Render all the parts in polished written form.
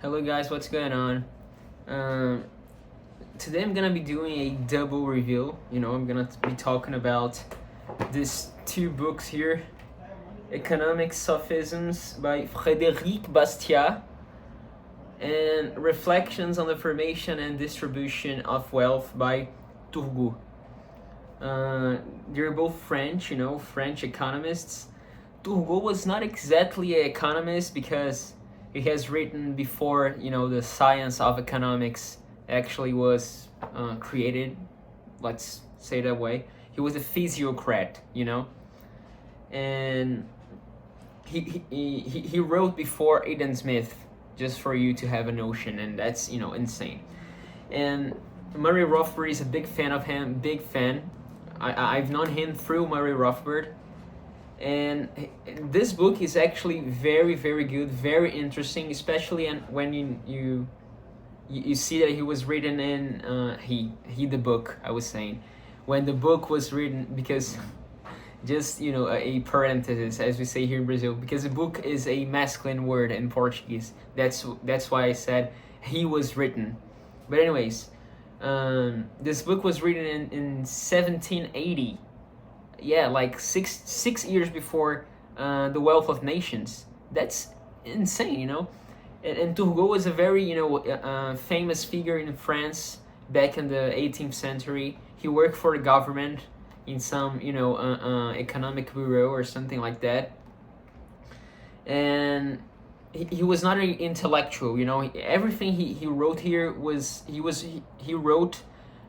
Hello guys, what's going on? Um, Today I'm gonna be doing a double review. I'm gonna be talking about these two books here, Economic Sophisms by Frédéric Bastiat and Reflections on the Formation and Distribution of Wealth by Turgot. They're both French, French economists. Turgot was not exactly an economist because he has written before, the science of economics actually was created, let's say that way. He was a physiocrat, and he wrote before Adam Smith, just for you to have a notion, and that's, insane. And Murray Rothbard is a big fan of him, big fan. I've known him through Murray Rothbard, and this book is actually very, very good, very interesting, especially when you see that he was written in the book. I was saying when the book was written, because just a parenthesis, as we say here in Brazil, because the book is a masculine word in Portuguese. That's why I said he was written. But anyways, this book was written in 1780. Yeah, like six years before The Wealth of Nations. That's insane, And Turgot was a very famous figure in France back in the 18th century. He worked for the government in some economic bureau or something like that, and he was not an intellectual. Everything he wrote here he wrote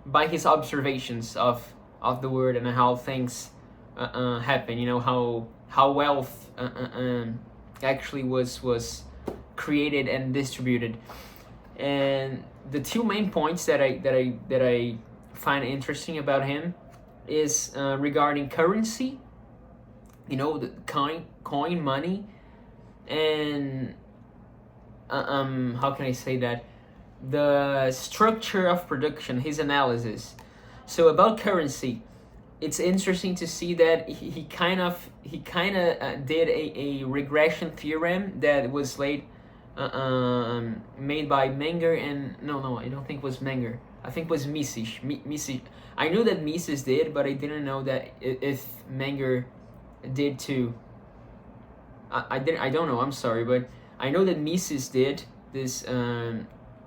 by his observations of the world and how things happen. How wealth actually was created and distributed. And the two main points that I find interesting about him is regarding currency, the coin money, and how can I say that, the structure of production, his analysis. So about currency, it's interesting to see that he kind of did a regression theorem that was made by Menger and no, I don't think it was Menger. I think it was Mises. I knew that Mises did, but I didn't know that if Menger did too. I don't know. I'm sorry, but I know that Mises did this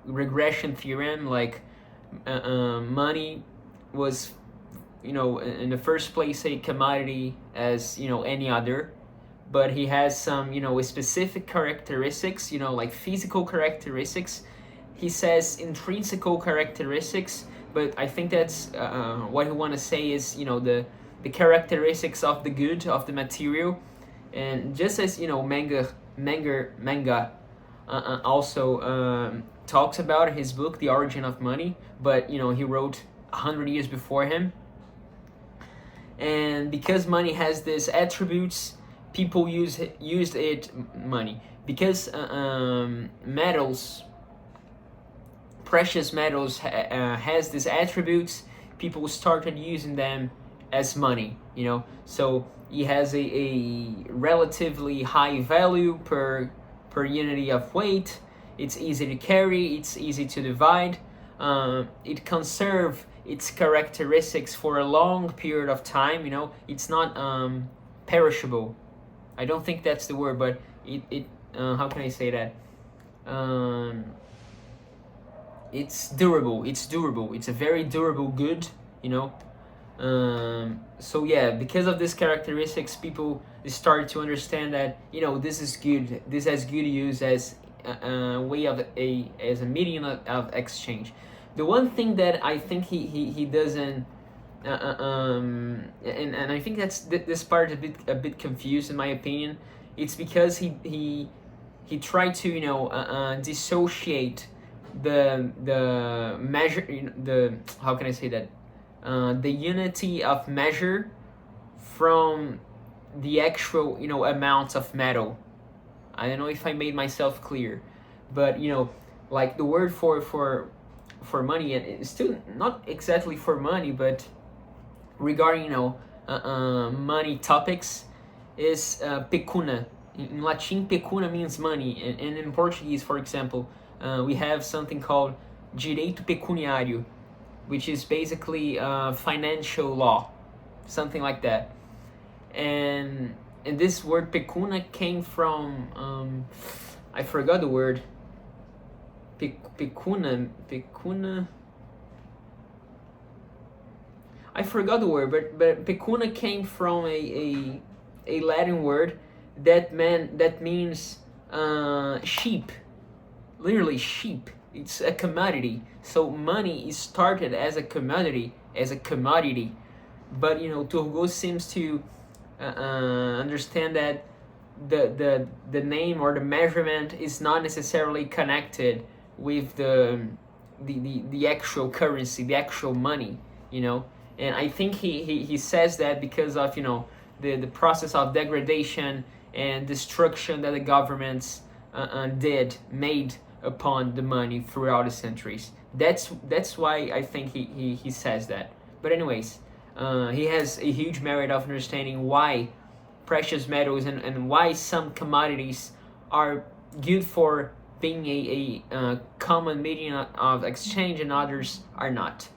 regression theorem. Like money was, in the first place, a commodity as any other, but he has some specific characteristics, like physical characteristics. He says intrinsical characteristics, but I think that's what he want to say is the characteristics of the good, of the material. And just as Menger also talks about in his book The Origin of Money, but he wrote 100 years before him. And because money has these attributes, people used it money because precious metals has these attributes. People started using them as money, so it has a relatively high value per unity of weight. It's easy to carry, it's easy to divide, it conserves its characteristics for a long period of time. It's not perishable. I don't think that's the word, but it how can I say that? It's durable. It's a very durable good, so yeah, because of these characteristics, people start to understand that this is good. This has good use as a way of as a medium of exchange. The one thing that I think he doesn't and I think that's this part a bit confused in my opinion. It's because he tried to dissociate the measure, the how can I say that, the unity of measure from the actual amount of metal. I don't know if I made myself clear, but like the word for money, and it's still not exactly for money, but regarding money topics, is pecuna. In Latin, pecuna means money, and in Portuguese, for example, we have something called direito pecuniário, which is basically financial law, something like that. And this word pecuna came from I forgot the word. Pecuna. I forgot the word, but pecuna came from a Latin word that means sheep, literally sheep. It's a commodity. So money is started as a commodity, but Turgot seems to understand that the name or the measurement is not necessarily connected with the actual currency, the actual money, and I think he says that because of the process of degradation and destruction that the governments made upon the money throughout the centuries. That's why I think he says that. But anyways, he has a huge merit of understanding why precious metals and why some commodities are good for being a common medium of exchange and others are not.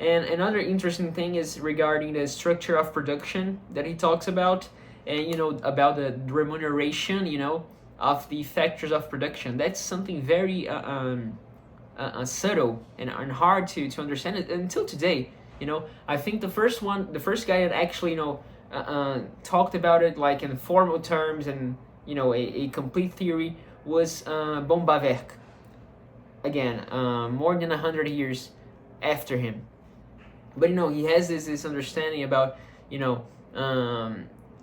And another interesting thing is regarding the structure of production that he talks about, and about the remuneration, of the factors of production. That's something very subtle and hard to understand it until today. I think the first guy that actually talked about it like in formal terms and a complete theory was Bombaverk. Again, more than 100 years after him. But he has this understanding about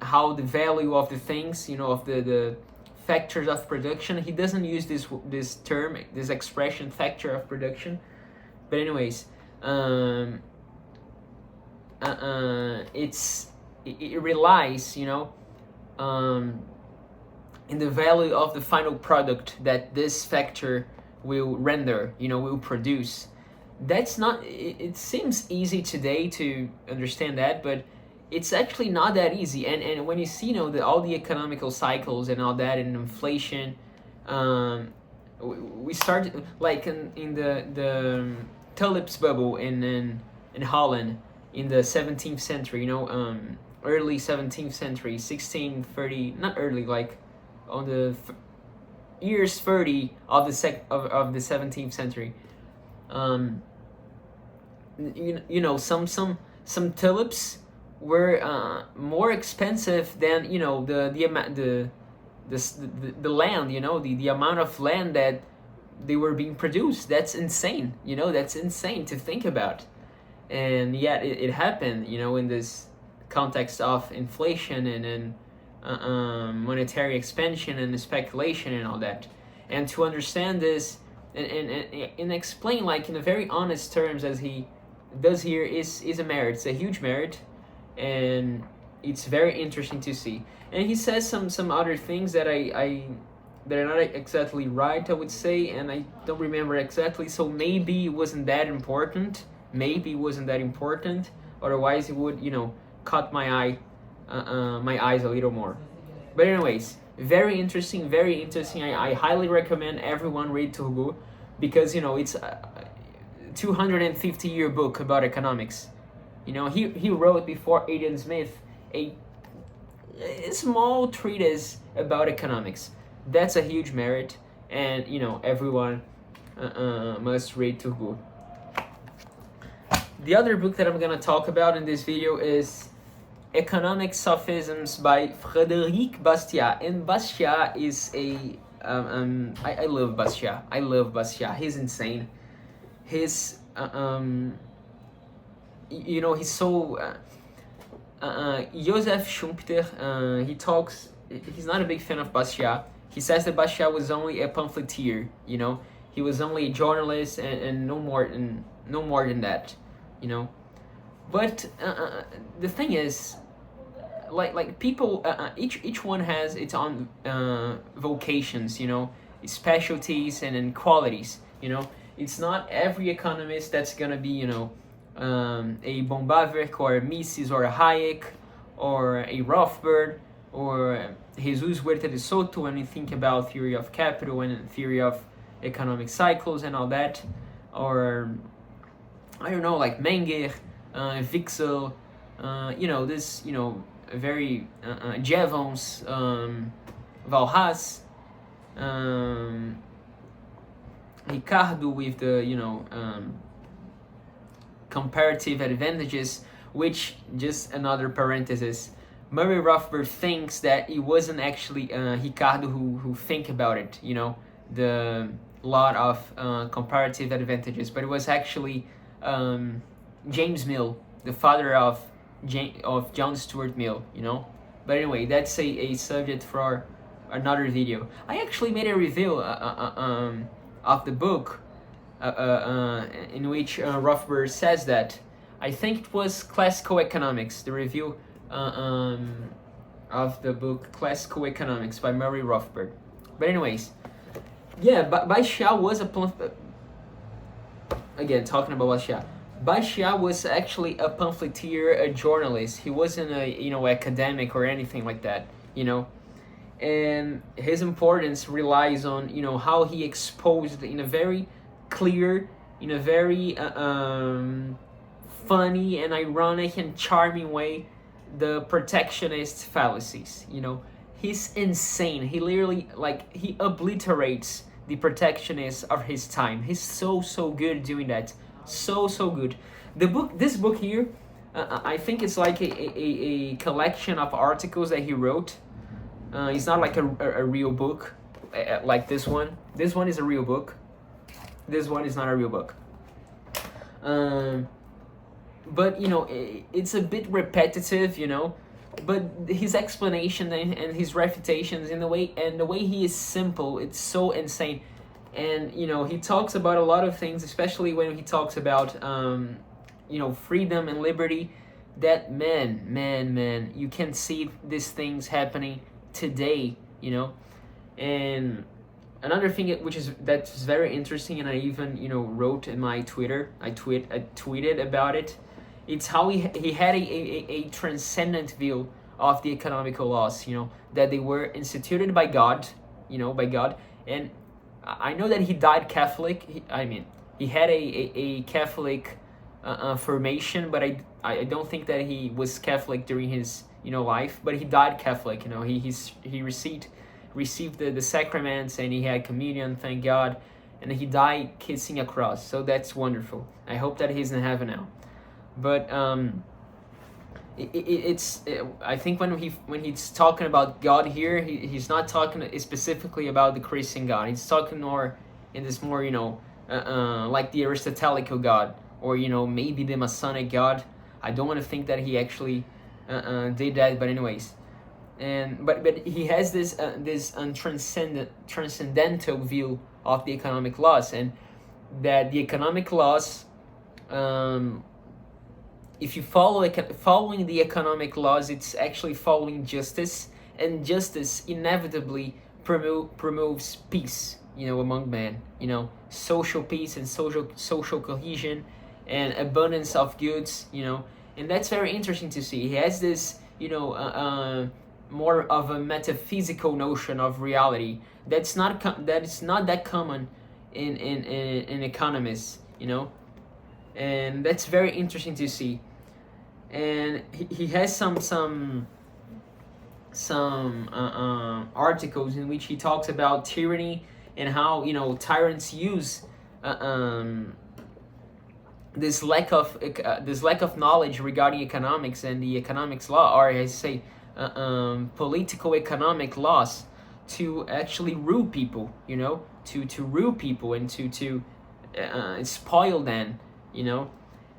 how the value of the things, of the factors of production. He doesn't use this term, this expression, factor of production. But anyways, it relies, in the value of the final product that this factor will render, will produce. That's not, it seems easy today to understand that, but it's actually not that easy. And when you see, all the economical cycles and all that, and inflation, we started like in the tulips bubble in Holland in the 17th century, early 17th century, 1630, not early, like on the years 30 of the 17th century. Some tulips were more expensive than the land, the amount of land that they were being produced. That's insane. That's insane to think about. And yet it happened, in this context of inflation and monetary expansion and speculation and all that. And to understand this and explain like in a very honest terms as he does here is a merit. It's a huge merit, and it's very interesting to see. And he says some other things that that are not exactly right, I would say, and I don't remember exactly, so maybe it wasn't that important. Otherwise it would caught my eyes a little more. But anyways, very interesting. I highly recommend everyone read Turgot, because it's a 250-year book about economics. He wrote before Adam Smith a small treatise about economics. That's a huge merit, and everyone must read Turgot. The other book that I'm gonna talk about in this video is Economic Sophisms by Frédéric Bastiat. And Bastiat is I love Bastiat. He's insane. He's he's so Joseph Schumpeter, he's not a big fan of Bastiat. He says that Bastiat was only a pamphleteer, he was only a journalist and no more than that, But the thing is, like people, each one has its own vocations, specialties and qualities, It's not every economist that's gonna be, a Bombaverk or a Mises or a Hayek or a Rothbard or Jesus Huerta de Soto when we think about theory of capital and theory of economic cycles and all that, or I don't know, like Menger, Wixel, this, very Jevons, Valras, Ricardo with the comparative advantages, which, just another parenthesis, Murray Rothbard thinks that it wasn't actually Ricardo who think about it, the lot of comparative advantages, but it was actually James Mill, the father of John Stuart Mill, But anyway, that's a subject for another video. I actually made a review of the book in which Rothbard says that. I think it was Classical Economics, the review of the book Classical Economics by Murray Rothbard. But anyways, yeah, Bastiat was again, talking about Bastiat. Bastiat was actually a pamphleteer, a journalist. He wasn't a academic or anything like that, And his importance relies on how he exposed in a very clear, in a very funny and ironic and charming way, the protectionist fallacies. He's insane. He literally, he obliterates the protectionists of his time. He's so good doing that. So good. This book here, I think it's like a collection of articles that he wrote. It's not like a real book like this one. This one is a real book. This one is not a real book. But it's a bit repetitive, but his explanation and his refutations the way he is simple, it's so insane. And he talks about a lot of things, especially when he talks about freedom and liberty, that man, you can see these things happening today, And another thing that's very interesting, and I even wrote in my Twitter, I tweeted about it. It's how he had a transcendent view of the economical laws, that they were instituted by God, and I know that he died Catholic. He had a Catholic formation, but I don't think that he was Catholic during his life. But he died Catholic. He received the sacraments, and he had communion. Thank God, and he died kissing a cross. So that's wonderful. I hope that he's in heaven now. But I think when he's talking about God here, he's not talking specifically about the Christian God. He's talking more in this more like the Aristotelical God, or maybe the Masonic God. I don't want to think that he actually did that, but anyways, but he has this transcendental view of the economic laws, and that the economic laws, if you following the economic laws, it's actually following justice, and justice inevitably promoves peace, among men, social peace and social cohesion and abundance of goods, and that's very interesting to see. He has this, more of a metaphysical notion of reality that's not that common in economists, and that's very interesting to see. And he has some articles in which he talks about tyranny and how tyrants use this lack of knowledge regarding economics and the economics law, or I say political economic laws, to actually rule people, to rule people and to spoil them,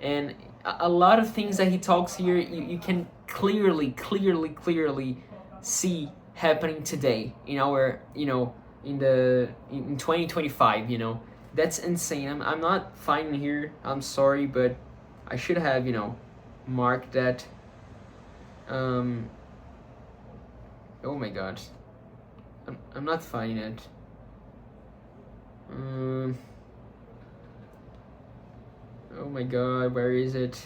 and a lot of things that he talks here, you can clearly see happening today in our, in 2025, That's insane. I'm not finding here. I'm sorry, but I should have, marked that. Oh my god. I'm not finding it. Oh my god, where is it?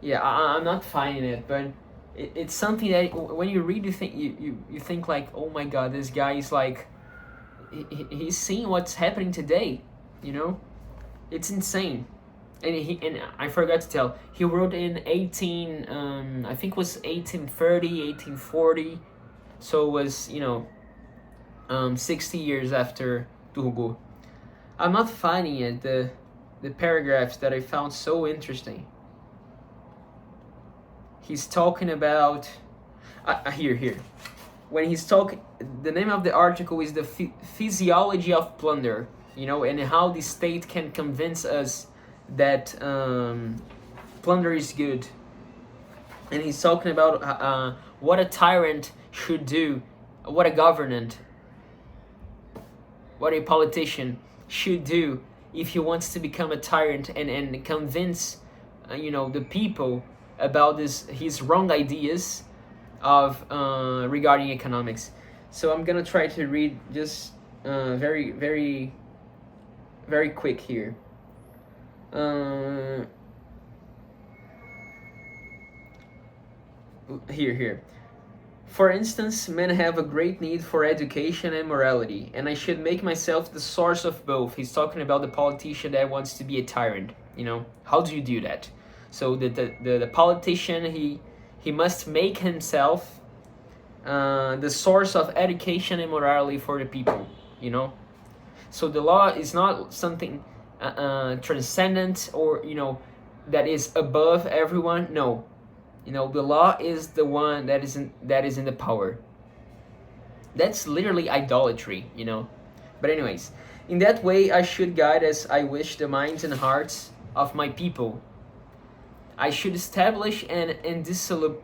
Yeah, I'm not finding it, but it's something that when you read, you think like, oh my god, this guy is like, he's seeing what's happening today, you know. It's insane. And I forgot to tell, he wrote in 18 I think it was 1830, 1840, so it was, 60 years after Turgot. I'm not finding it, the paragraphs that I found so interesting. He's talking about here. When he's talking, the name of the article is the physiology of plunder, and how the state can convince us that plunder is good. And he's talking about what a tyrant should do, what a governant, what a politician should do if he wants to become a tyrant and convince the people about his wrong ideas of regarding economics. So I'm gonna try to read just very, very, very quick here. Here. For instance, men have a great need for education and morality, and I should make myself the source of both. He's talking about the politician that wants to be a tyrant. How do you do that? So the politician, he must make himself the source of education and morality for the people. So the law is not something transcendent or that is above everyone. No. The law is the one that is in the power. That's literally idolatry, But anyways, in that way I should guide as I wish the minds and hearts of my people. I should establish an indissoluble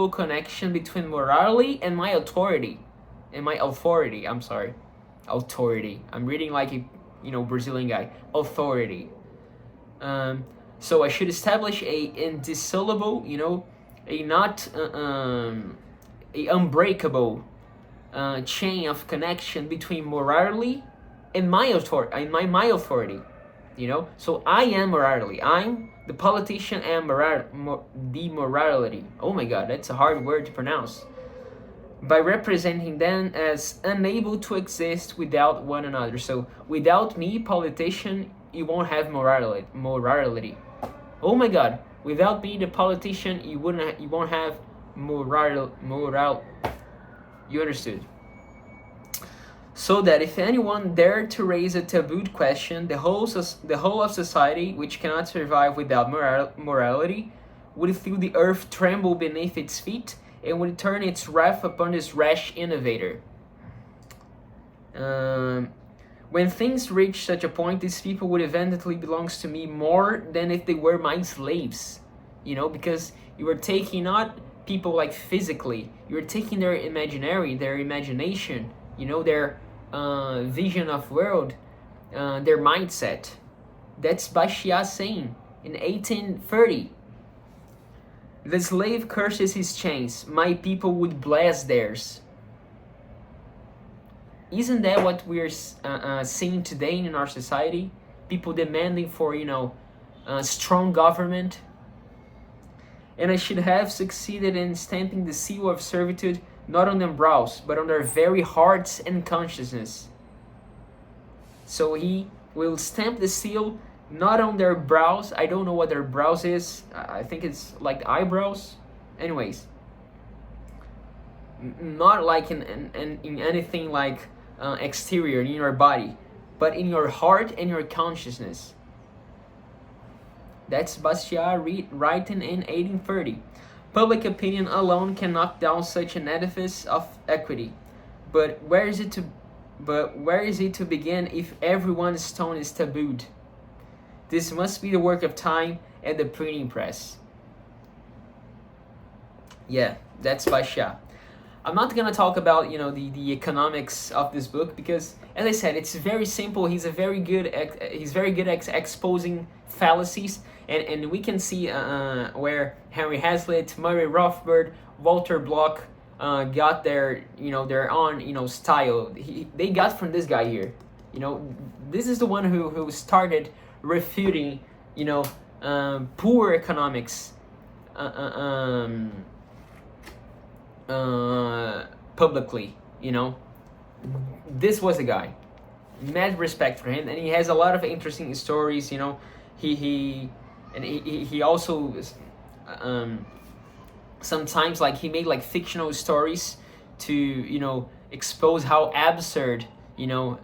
connection between morality and my authority. Authority. I'm reading like a Brazilian guy. Authority. So I should establish a indissoluble, a not a unbreakable chain of connection between morality and my authority. My authority, So I am morality. I'm the politician and the morality. Oh my God, that's a hard word to pronounce. By representing them as unable to exist without one another. So without me, politician, you won't have morality. Oh my God! Without being the politician, you won't have moral. You understood? So that if anyone dared to raise a tabooed question, the whole of society, which cannot survive without morality, would feel the earth tremble beneath its feet and would turn its wrath upon this rash innovator. When things reach such a point, these people would eventually belong to me more than if they were my slaves. Because you are taking not people like physically, you are taking their imagination, their vision of world, their mindset. That's Bastiat saying in 1830. The slave curses his chains, my people would bless theirs. Isn't that what we're seeing today in our society? People demanding for, strong government. And I should have succeeded in stamping the seal of servitude not on their brows, but on their very hearts and consciousness. So he will stamp the seal not on their brows. I don't know what their brows is. I think it's like eyebrows. Anyways, not like in anything like exterior in your body, but in your heart and your consciousness. That's Bastiat writing in 1830. Public opinion alone can knock down such an edifice of equity, but where is it to begin if everyone's stone is tabooed? This must be the work of time and the printing press. Yeah, that's Bastiat. I'm not gonna talk about the economics of this book because, as I said, it's very simple. He's very good at exposing fallacies, and we can see where Henry Hazlitt, Murray Rothbard, Walter Block got their own style. They got from this guy here. This is the one who started refuting poor economics publicly, you know. This was a guy, mad respect for him, and he has a lot of interesting stories, you know. He also sometimes, like, he made like fictional stories to, you know, expose how absurd, you know,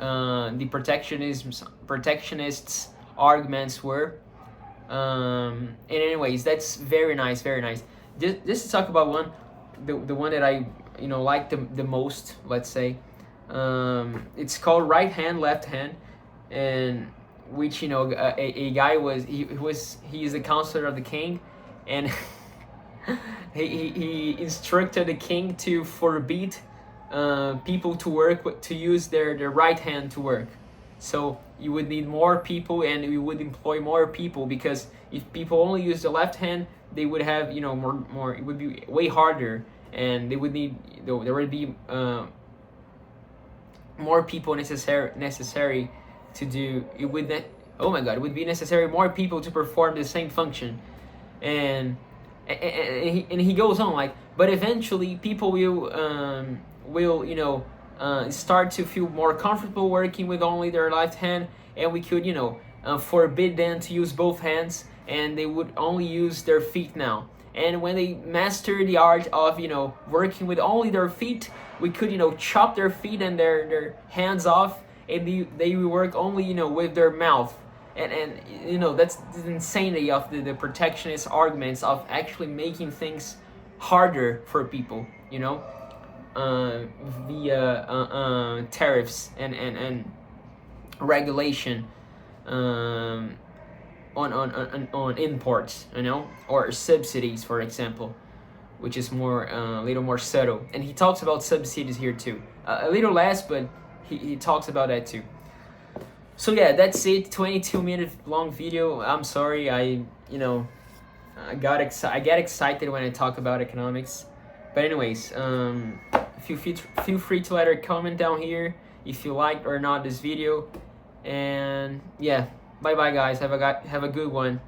the protectionists arguments were. And anyways, that's very nice, very nice. Just to talk about one, the one that I, you know, like the most, let's say, it's called Right Hand, Left Hand, and which, you know, a guy he is the counselor of the king, and he instructed the king to forbid people to use their right hand to work. So you would need more people, and you would employ more people, because if people only use the left hand, they would have, you know, more. It would be way harder, and they would need, there would be more people necessary to do it. Oh my God, it would be necessary more people to perform the same function, and he goes on, like, but eventually people will, you know, start to feel more comfortable working with only their left hand, and we could, you know, forbid them to use both hands, and they would only use their feet now. And when they master the art of, you know, working with only their feet, we could, you know, chop their feet and their hands off, and they will work only, you know, with their mouth. And you know, that's the insanity of the protectionist arguments of actually making things harder for people, you know, via tariffs and regulation on imports, you know, or subsidies, for example, which is more a little more subtle. And he talks about subsidies here too, a little less, but he talks about that too. So yeah, that's it. 22-minute long video. I'm sorry, I get excited when I talk about economics. But anyways, feel free to let a comment down here if you liked or not this video. And yeah, bye bye guys. Have a good one.